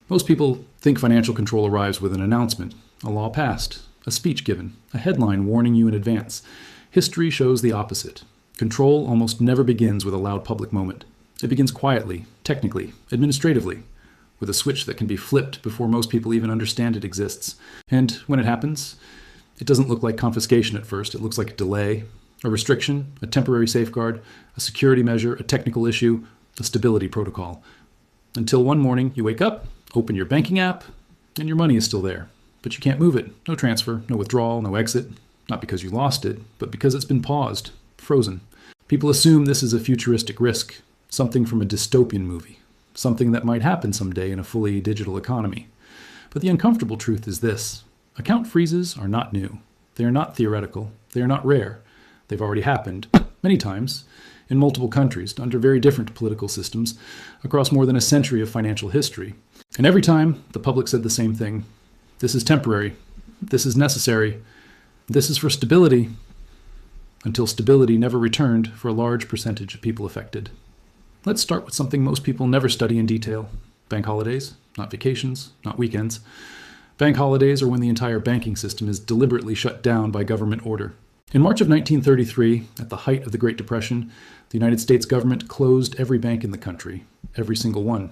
Most people think financial control arrives with an announcement, a law passed, a speech given, a headline warning you in advance. History shows the opposite. Control almost never begins with a loud public moment. It begins quietly, technically, administratively, with a switch that can be flipped before most people even understand it exists. And when it happens, it doesn't look like confiscation at first. It looks like a delay, a restriction, a temporary safeguard, a security measure, a technical issue, a stability protocol. Until one morning you wake up, open your banking app, and your money is still there. But you can't move it. No transfer, no withdrawal, no exit. Not because you lost it, but because it's been paused, frozen. People assume this is a futuristic risk, something from a dystopian movie, something that might happen someday in a fully digital economy. But the uncomfortable truth is this. Account freezes are not new. They are not theoretical. They are not rare. They've already happened, many times, in multiple countries, under very different political systems, across more than a century of financial history. And every time, the public said the same thing. This is temporary. This is necessary. This is for stability, until stability never returned for a large percentage of people affected. Let's start with something most people never study in detail. Bank holidays, not vacations, not weekends. Bank holidays are when the entire banking system is deliberately shut down by government order. In March of 1933, at the height of the Great Depression, the United States government closed every bank in the country, every single one.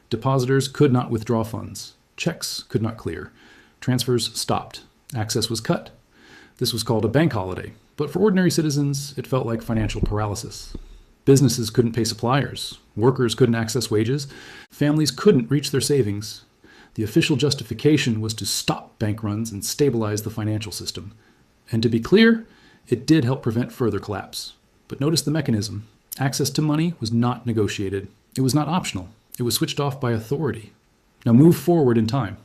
Depositors could not withdraw funds. Checks could not clear. Transfers stopped. Access was cut. This was called a bank holiday, but for ordinary citizens, it felt like financial paralysis. Businesses couldn't pay suppliers. Workers couldn't access wages. Families couldn't reach their savings. The official justification was to stop bank runs and stabilize the financial system. And to be clear, it did help prevent further collapse. But notice the mechanism. Access to money was not negotiated. It was not optional. It was switched off by authority. Now move forward in time.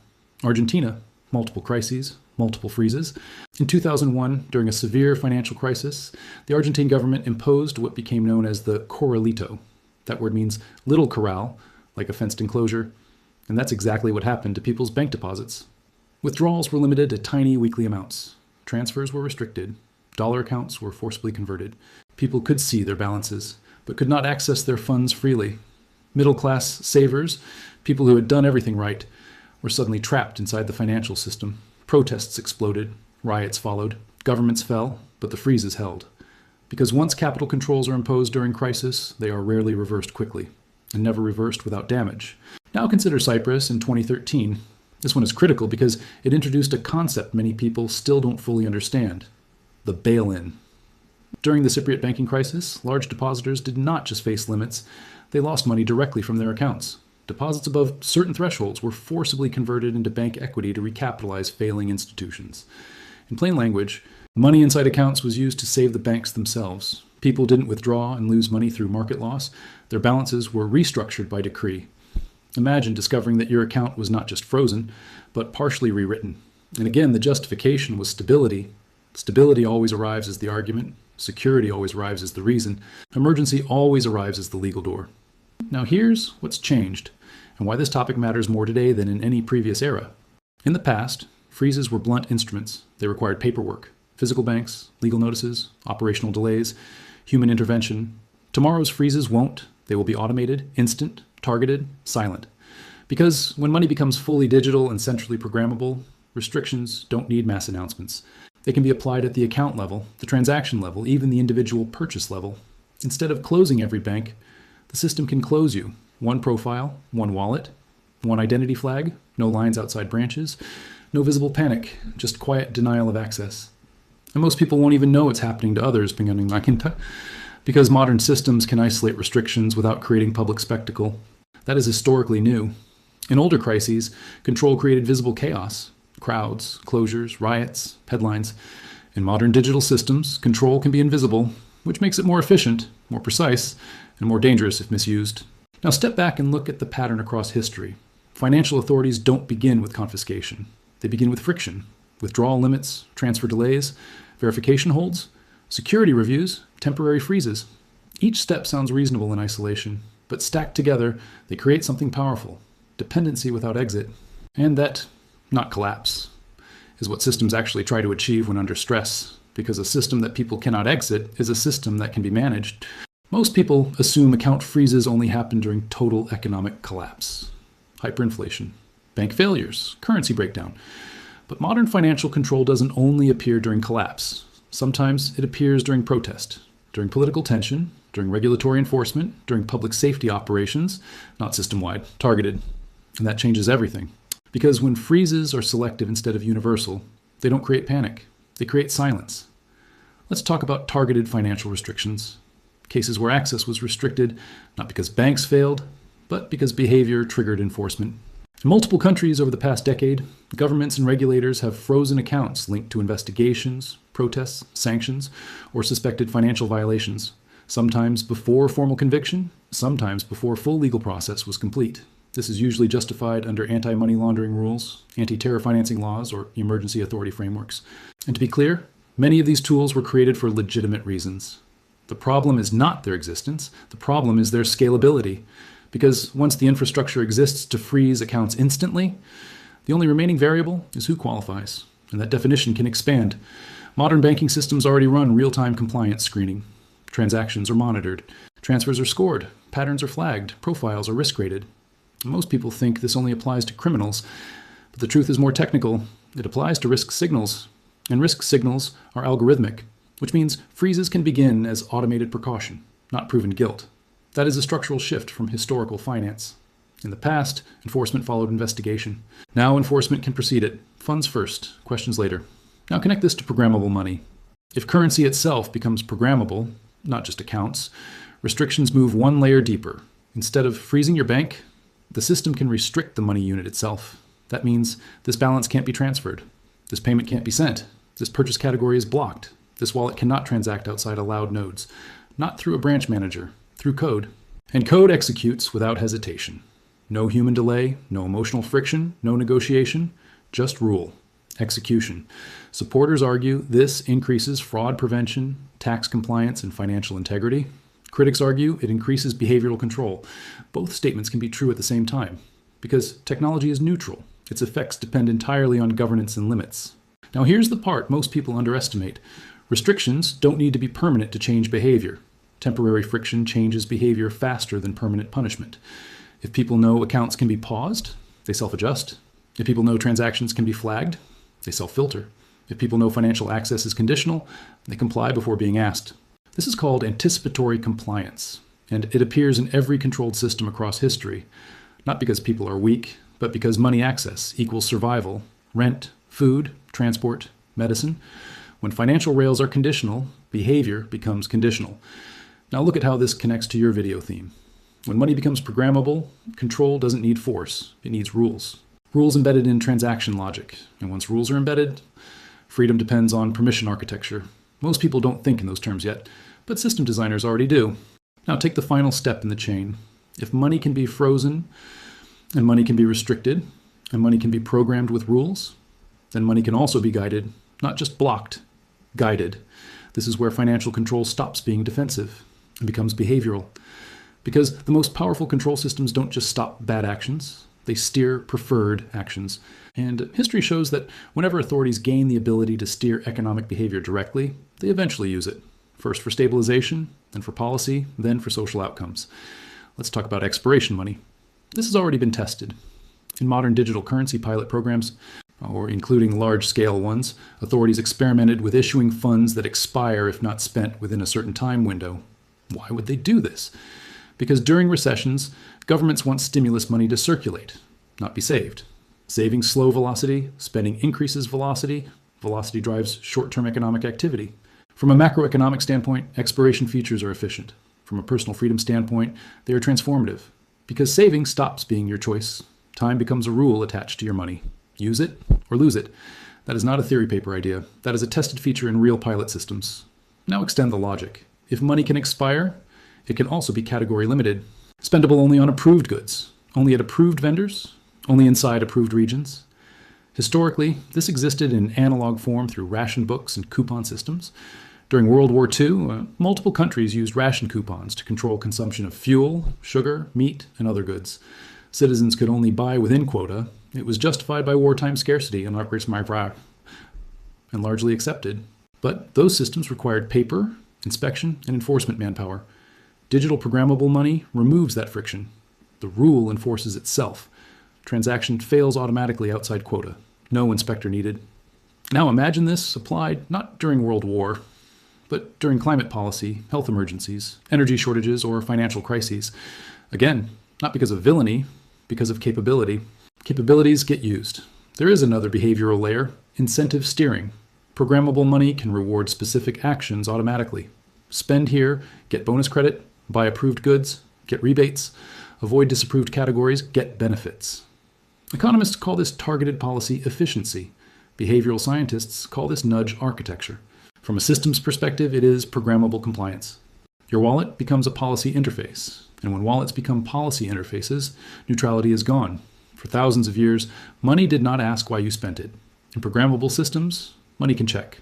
Argentina, multiple crises, multiple freezes. In 2001, during a severe financial crisis, the Argentine government imposed what became known as the corralito. That word means little corral, like a fenced enclosure. And that's exactly what happened to people's bank deposits. Withdrawals were limited to tiny weekly amounts. Transfers were restricted. Dollar accounts were forcibly converted. People could see their balances, but could not access their funds freely. Middle-class savers, people who had done everything right, were suddenly trapped inside the financial system. Protests exploded. Riots followed. Governments fell, but the freezes held. Because once capital controls are imposed during crisis, they are rarely reversed quickly, and never reversed without damage. Now consider Cyprus in 2013. This one is critical because it introduced a concept many people still don't fully understand: the bail-in. During the Cypriot banking crisis, large depositors did not just face limits, they lost money directly from their accounts. Deposits above certain thresholds were forcibly converted into bank equity to recapitalize failing institutions. In plain language, money inside accounts was used to save the banks themselves. People didn't withdraw and lose money through market loss. Their balances were restructured by decree. Imagine discovering that your account was not just frozen, but partially rewritten. And again, the justification was stability. Stability always arrives as the argument. Security always arrives as the reason. Emergency always arrives as the legal door. Now here's what's changed, and why this topic matters more today than in any previous era. In the past, freezes were blunt instruments. They required paperwork, physical banks, legal notices, operational delays, human intervention. Tomorrow's freezes won't. They will be automated, instant, targeted, silent. Because when money becomes fully digital and centrally programmable, restrictions don't need mass announcements. They can be applied at the account level, the transaction level, even the individual purchase level. Instead of closing every bank, the system can close you. One profile, one wallet, one identity flag, no lines outside branches, no visible panic, just quiet denial of access. And most people won't even know it's happening to others, because modern systems can isolate restrictions without creating public spectacle. That is historically new. In older crises, control created visible chaos. Crowds, closures, riots, headlines. In modern digital systems, control can be invisible, which makes it more efficient, more precise, and more dangerous if misused. Now step back and look at the pattern across history. Financial authorities don't begin with confiscation. They begin with friction, withdrawal limits, transfer delays, verification holds, security reviews, temporary freezes. Each step sounds reasonable in isolation, but stacked together, they create something powerful: dependency without exit. And that, not collapse, is what systems actually try to achieve when under stress, because a system that people cannot exit is a system that can be managed. Most people assume account freezes only happen during total economic collapse, hyperinflation, bank failures, currency breakdown. But modern financial control doesn't only appear during collapse. Sometimes it appears during protest, during political tension, during regulatory enforcement, during public safety operations, not system-wide, targeted. And that changes everything. Because when freezes are selective instead of universal, they don't create panic. They create silence. Let's talk about targeted financial restrictions. Cases where access was restricted, not because banks failed, but because behavior triggered enforcement. In multiple countries over the past decade, governments and regulators have frozen accounts linked to investigations, protests, sanctions, or suspected financial violations, sometimes before formal conviction, sometimes before full legal process was complete. This is usually justified under anti-money laundering rules, anti-terror financing laws, or emergency authority frameworks. And to be clear, many of these tools were created for legitimate reasons. The problem is not their existence, the problem is their scalability. Because once the infrastructure exists to freeze accounts instantly, the only remaining variable is who qualifies, and that definition can expand. Modern banking systems already run real-time compliance screening. Transactions are monitored, transfers are scored, patterns are flagged, profiles are risk-rated. Most people think this only applies to criminals, but the truth is more technical. It applies to risk signals, and risk signals are algorithmic, which means freezes can begin as automated precaution, not proven guilt. That is a structural shift from historical finance. In the past, enforcement followed investigation. Now enforcement can precede it. Funds first, questions later. Now connect this to programmable money. If currency itself becomes programmable, not just accounts, restrictions move one layer deeper. Instead of freezing your bank, the system can restrict the money unit itself. That means this balance can't be transferred. This payment can't be sent. This purchase category is blocked. This wallet cannot transact outside allowed nodes. Not through a branch manager. Through code. And code executes without hesitation. No human delay, no emotional friction, no negotiation, just rule. Execution. Supporters argue this increases fraud prevention, tax compliance, and financial integrity. Critics argue it increases behavioral control. Both statements can be true at the same time, because technology is neutral. Its effects depend entirely on governance and limits. Now here's the part most people underestimate. Restrictions don't need to be permanent to change behavior. Temporary friction changes behavior faster than permanent punishment. If people know accounts can be paused, they self-adjust. If people know transactions can be flagged, they self-filter. If people know financial access is conditional, they comply before being asked. This is called anticipatory compliance, and it appears in every controlled system across history, not because people are weak, but because money access equals survival, rent, food, transport, medicine. When financial rails are conditional, behavior becomes conditional. Now look at how this connects to your video theme. When money becomes programmable, control doesn't need force, it needs rules. Rules embedded in transaction logic. And once rules are embedded, freedom depends on permission architecture. Most people don't think in those terms yet, but system designers already do. Now take the final step in the chain. If money can be frozen, and money can be restricted, and money can be programmed with rules, then money can also be guided, not just blocked, guided. This is where financial control stops being defensive and becomes behavioral. Because the most powerful control systems don't just stop bad actions, they steer preferred actions. And history shows that whenever authorities gain the ability to steer economic behavior directly, they eventually use it. First for stabilization, then for policy, then for social outcomes. Let's talk about expiration money. This has already been tested. In modern digital currency pilot programs, or including large-scale ones, authorities experimented with issuing funds that expire if not spent within a certain time window. Why would they do this? Because during recessions, governments want stimulus money to circulate, not be saved. Saving slow velocity, spending increases velocity. Velocity drives short-term economic activity. From a macroeconomic standpoint, expiration features are efficient. From a personal freedom standpoint, they are transformative. Because saving stops being your choice. Time becomes a rule attached to your money. Use it or lose it. That is not a theory paper idea. That is a tested feature in real pilot systems. Now extend the logic. If money can expire, it can also be category limited. Spendable only on approved goods, only at approved vendors, only inside approved regions. Historically, this existed in analog form through ration books and coupon systems. During World War II, multiple countries used ration coupons to control consumption of fuel, sugar, meat, and other goods. Citizens could only buy within quota. It was justified by wartime scarcity and largely accepted. But those systems required paper, inspection, and enforcement manpower. Digital programmable money removes that friction. The rule enforces itself. Transaction fails automatically outside quota. No inspector needed. Now imagine this applied not during World War, but during climate policy, health emergencies, energy shortages, or financial crises. Again, not because of villainy, because of capability. Capabilities get used. There is another behavioral layer, incentive steering. Programmable money can reward specific actions automatically. Spend here, get bonus credit, buy approved goods, get rebates, avoid disapproved categories, get benefits. Economists call this targeted policy efficiency. Behavioral scientists call this nudge architecture. From a systems perspective, it is programmable compliance. Your wallet becomes a policy interface, and when wallets become policy interfaces, neutrality is gone. For thousands of years, money did not ask why you spent it. In programmable systems, money can check.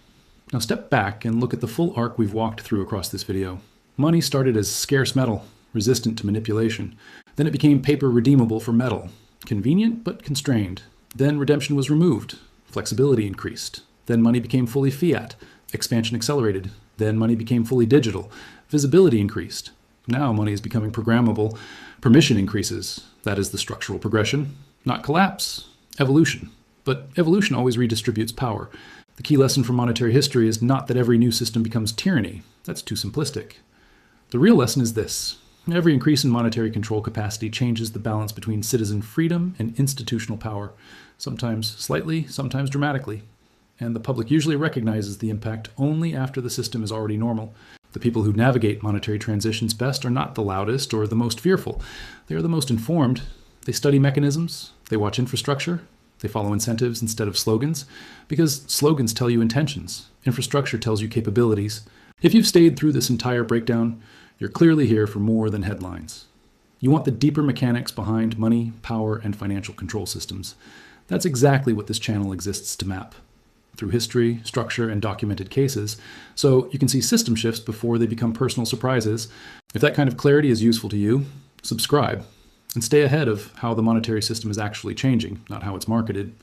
Now step back and look at the full arc we've walked through across this video. Money started as scarce metal, resistant to manipulation. Then it became paper redeemable for metal, convenient but constrained. Then redemption was removed, flexibility increased. Then money became fully fiat, expansion accelerated. Then money became fully digital, visibility increased. Now money is becoming programmable, permission increases. That is the structural progression, not collapse, evolution. But evolution always redistributes power. The key lesson from monetary history is not that every new system becomes tyranny. That's too simplistic. The real lesson is this. Every increase in monetary control capacity changes the balance between citizen freedom and institutional power, sometimes slightly, sometimes dramatically. And the public usually recognizes the impact only after the system is already normal. The people who navigate monetary transitions best are not the loudest or the most fearful. They are the most informed. They study mechanisms, they watch infrastructure, they follow incentives instead of slogans, because slogans tell you intentions, infrastructure tells you capabilities. If you've stayed through this entire breakdown, you're clearly here for more than headlines. You want the deeper mechanics behind money, power, and financial control systems. That's exactly what this channel exists to map, through history, structure, and documented cases, so you can see system shifts before they become personal surprises. If that kind of clarity is useful to you, subscribe, and stay ahead of how the monetary system is actually changing, not how it's marketed.